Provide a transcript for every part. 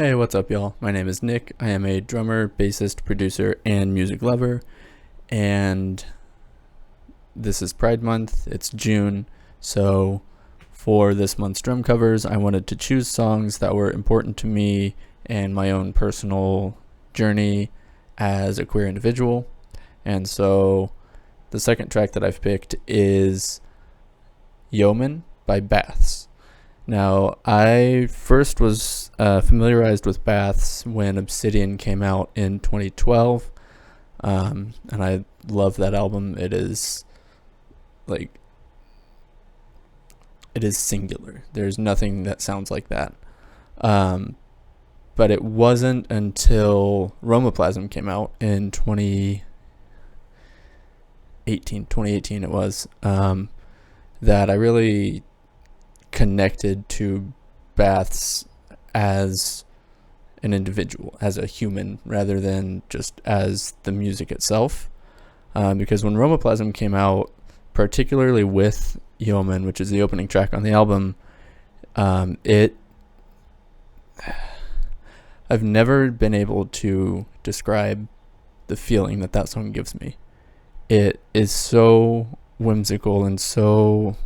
Hey, what's up, y'all? My name is Nick. I am a drummer, bassist, producer, and music lover. And this is Pride Month. It's June. So for this month's drum covers, I wanted to choose songs that were important to me and my own personal journey as a queer individual. And so the second track that I've picked is Yeoman by Baths. Now, I first was familiarized with Baths when Obsidian came out in 2012, and I love that album. It is singular. There's nothing that sounds like that. But it wasn't until Romoplasm came out in 2018 it was, that I really connected to Baths as an individual, as a human, rather than just as the music itself. Because when Romoplasm came out, particularly with Yeoman, which is the opening track on the album, I've never been able to describe the feeling that song gives me. It is so whimsical and so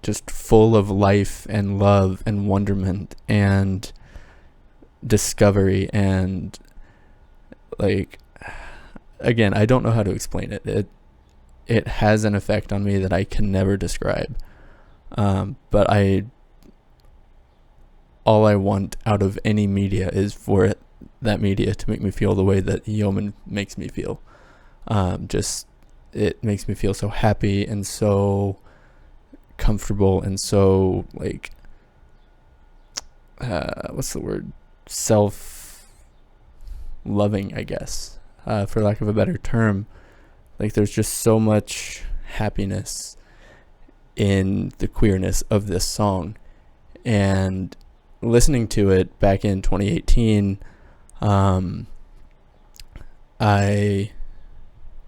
just full of life and love and wonderment and discovery, and again, I don't know how to explain it. It has an effect on me that I can never describe. But all I want out of any media is for that media to make me feel the way that Yeoman makes me feel. It makes me feel so happy and so comfortable and so what's the word? Self-loving, I guess, for lack of a better term. There's just so much happiness in the queerness of this song. And listening to it back in 2018, I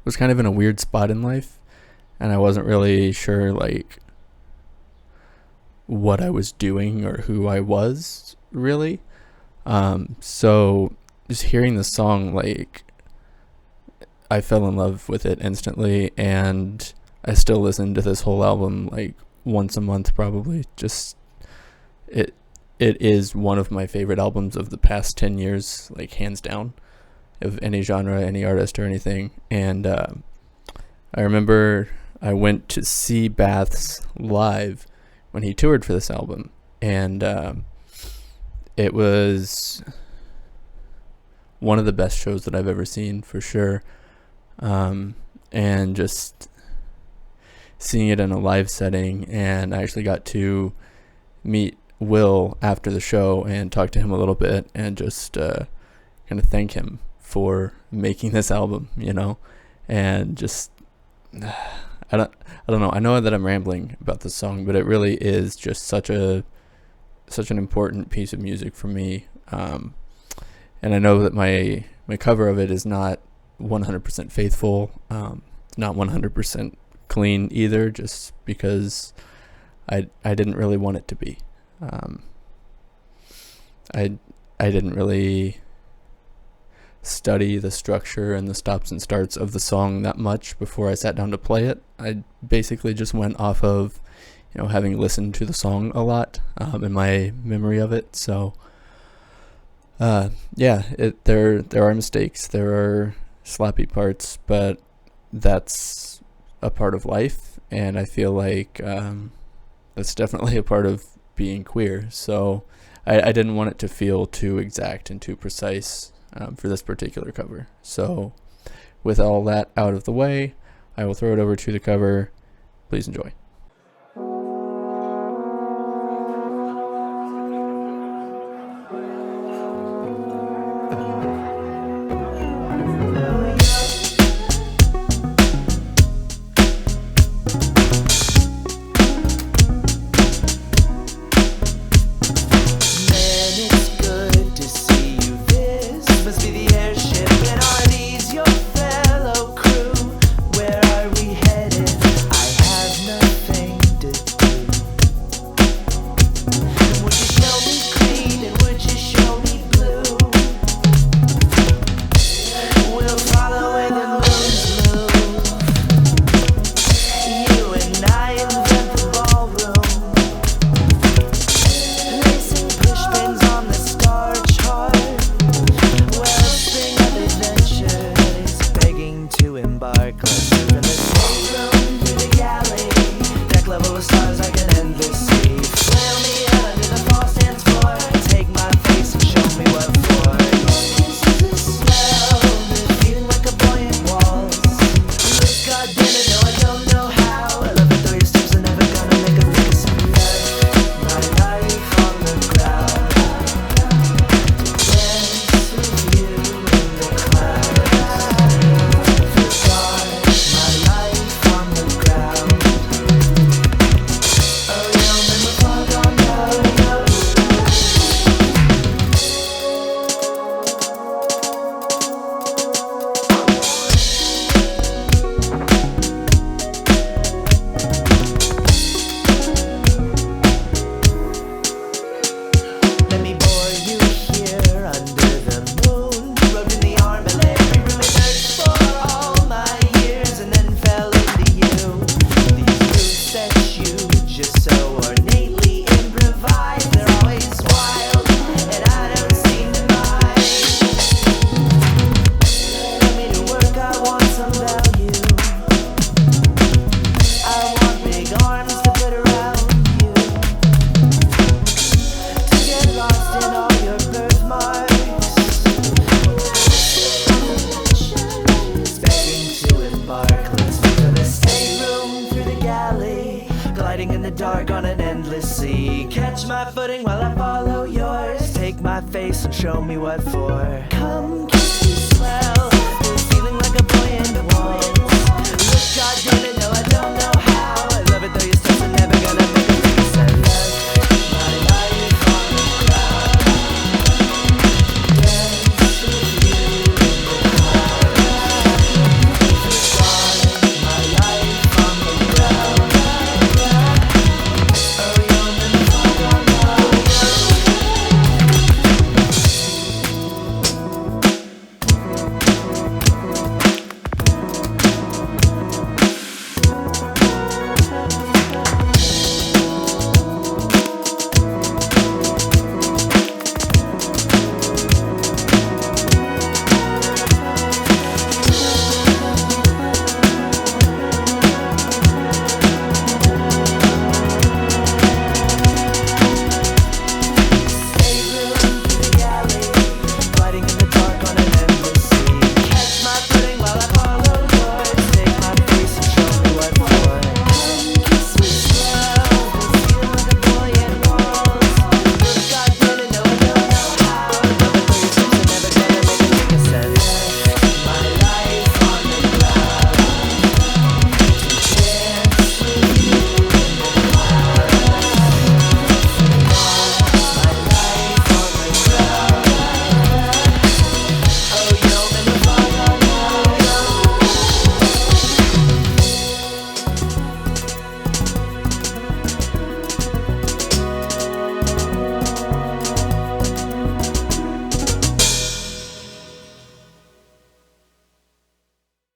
was kind of in a weird spot in life, and I wasn't really sure what I was doing or who I was really. So just hearing the song, I fell in love with it instantly, and I still listen to this whole album once a month probably. Just it is one of my favorite albums of the past 10 years, hands down, of any genre, any artist or anything. And I remember I went to see Baths live when he toured for this album, and it was one of the best shows that I've ever seen, for sure. And just seeing it in a live setting, and I actually got to meet Will after the show and talk to him a little bit, and just kind of thank him for making this album, and just I don't know. I know that I'm rambling about this song, but it really is just such an important piece of music for me. And I know that my cover of it is not 100% faithful, not 100% clean either, just because I didn't really want it to be. I didn't really study the structure and the stops and starts of the song that much before I sat down to play it. I basically just went off of, having listened to the song a lot, in my memory of it. So, there are mistakes, there are slappy parts, but that's a part of life, and I feel that's definitely a part of being queer. So I didn't want it to feel too exact and too precise for this particular cover. So with all that out of the way, I will throw it over to the cover. Please enjoy. Fellow crew, where are we headed? I have nothing. so ornately improvised. They're always wild, and I don't seem to mind. Put me to work, I want some value. I want big arms to put around you, to get lost in all your birthmarks, begging to embark. Let's move to the stateroom, through the galley, gliding in the dark on an endless sea. Catch my footing while I follow yours. Take my face and show me what for. Come kiss me swell.